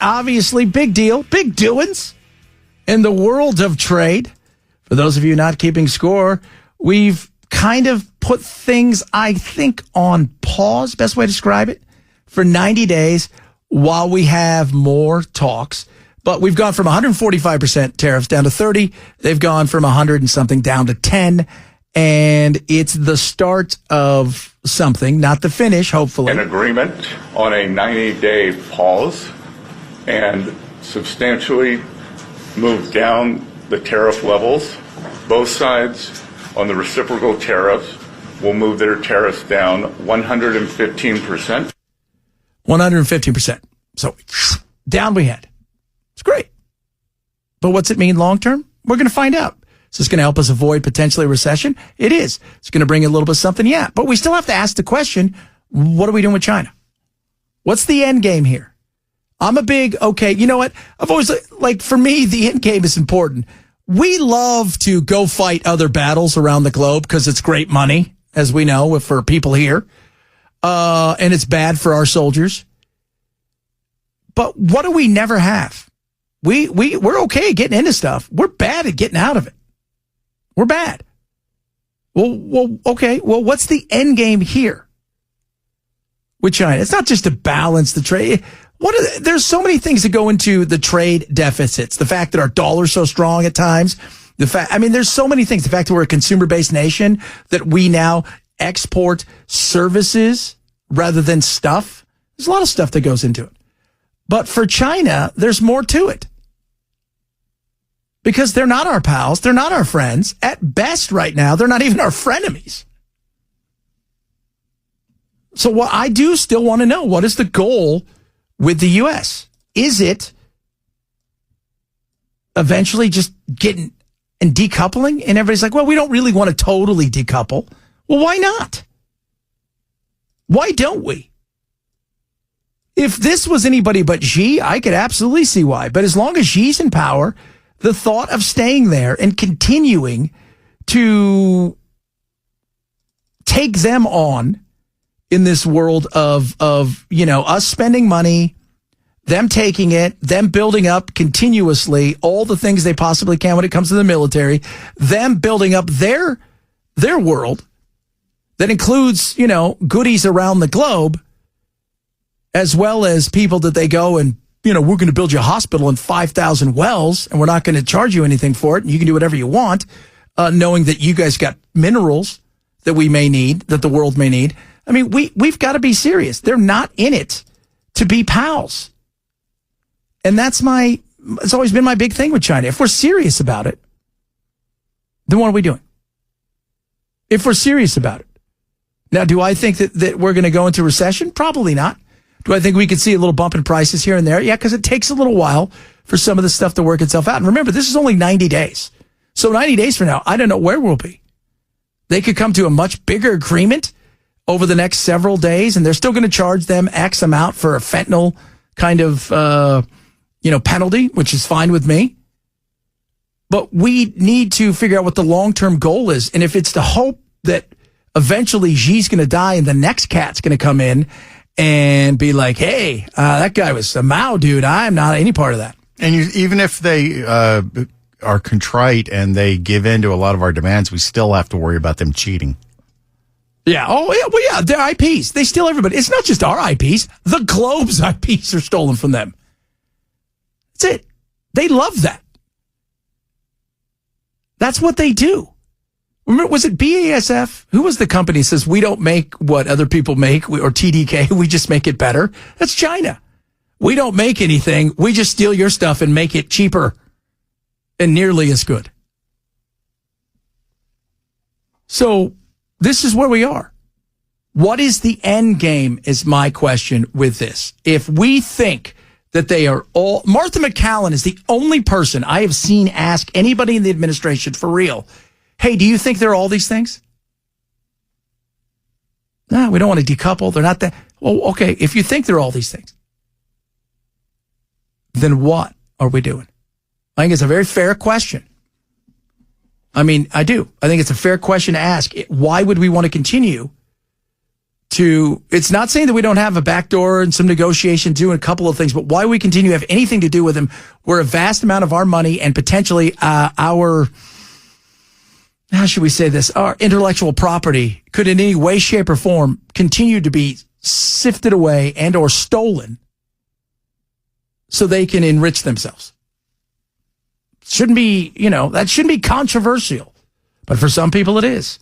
obviously, big deal, big doings in the world of trade. For those of you not keeping score, we've kind of put things, I think, on pause, best way to describe it, for 90 days while we have more talks. But we've gone from 145% tariffs down to 30. They've gone from 100 and something down to 10. And it's the start of something, not the finish, hopefully. An agreement on a 90-day pause and substantially move down the tariff levels. Both sides on the reciprocal tariffs will move their tariffs down 115%. 115%. So down we head. It's great. But what's it mean long term? We're going to find out. Is this going to help us avoid potentially a recession? It is. It's going to bring a little bit of something, yeah. But we still have to ask the question, what are we doing with China? What's the end game here? I'm a big, okay, you know what? I've always, like, for me, the end game is important. We love to go fight other battles around the globe because it's great money, as we know, for people here. And it's bad for our soldiers. But what do we never have? We're okay getting into stuff. We're bad at getting out of it. We're bad. Well, okay. Well, what's the end game here with China? It's not just to balance the trade. There's so many things that go into the trade deficits. The fact that our dollar's so strong at times. There's so many things. The fact that we're a consumer-based nation, that we now export services rather than stuff. There's a lot of stuff that goes into it. But for China, there's more to it. Because they're not our pals. They're not our friends. At best right now, they're not even our frenemies. So what I do still want to know, what is the goal with the U.S.? Is it eventually just getting and decoupling? And everybody's like, well, we don't really want to totally decouple. Well, why not? Why don't we? If this was anybody but Xi, I could absolutely see why. But as long as Xi's in power, the thought of staying there and continuing to take them on in this world of us spending money, them taking it, them building up continuously all the things they possibly can when it comes to the military, them building up their world that includes, goodies around the globe, as well as people that they go and, we're going to build you a hospital in 5,000 wells and we're not going to charge you anything for it. And you can do whatever you want, knowing that you guys got minerals that we may need, that the world may need. I mean, we've got to be serious. They're not in it to be pals. And it's always been my big thing with China. If we're serious about it, then what are we doing? If we're serious about it. Now, do I think that we're going to go into recession? Probably not. Do I think we could see a little bump in prices here and there? Yeah, because it takes a little while for some of the stuff to work itself out. And remember, this is only 90 days. So 90 days from now, I don't know where we'll be. They could come to a much bigger agreement over the next several days, and they're still going to charge them X amount for a fentanyl kind of, penalty, which is fine with me. But we need to figure out what the long-term goal is. And if it's to hope that eventually Xi's going to die and the next cat's going to come in and be like, hey, that guy was a Mao dude. I'm not any part of that. And even if they are contrite and they give in to a lot of our demands, we still have to worry about them cheating. Yeah. Oh, yeah. Well, yeah, their IPs. They steal everybody. It's not just our IPs. The globe's IPs are stolen from them. That's it. They love that. That's what they do. Remember, was it BASF? Who was the company that says we don't make what other people make, or TDK, we just make it better? That's China. We don't make anything. We just steal your stuff and make it cheaper and nearly as good. So this is where we are. What is the end game is my question with this. If we think that they are all... Martha McCallum is the only person I have seen ask anybody in the administration for real, hey, do you think they're all these things? No, we don't want to decouple. They're not that. Well, okay, if you think they're all these things, then what are we doing? I think it's a very fair question. I mean, I do. I think it's a fair question to ask. Why would we want to continue it's not saying that we don't have a backdoor and some negotiation doing a couple of things, but why we continue to have anything to do with them where a vast amount of our money and potentially our, how should we say this, our intellectual property could in any way, shape, or form continue to be sifted away and or stolen so they can enrich themselves. Shouldn't be, that shouldn't be controversial, but for some people it is.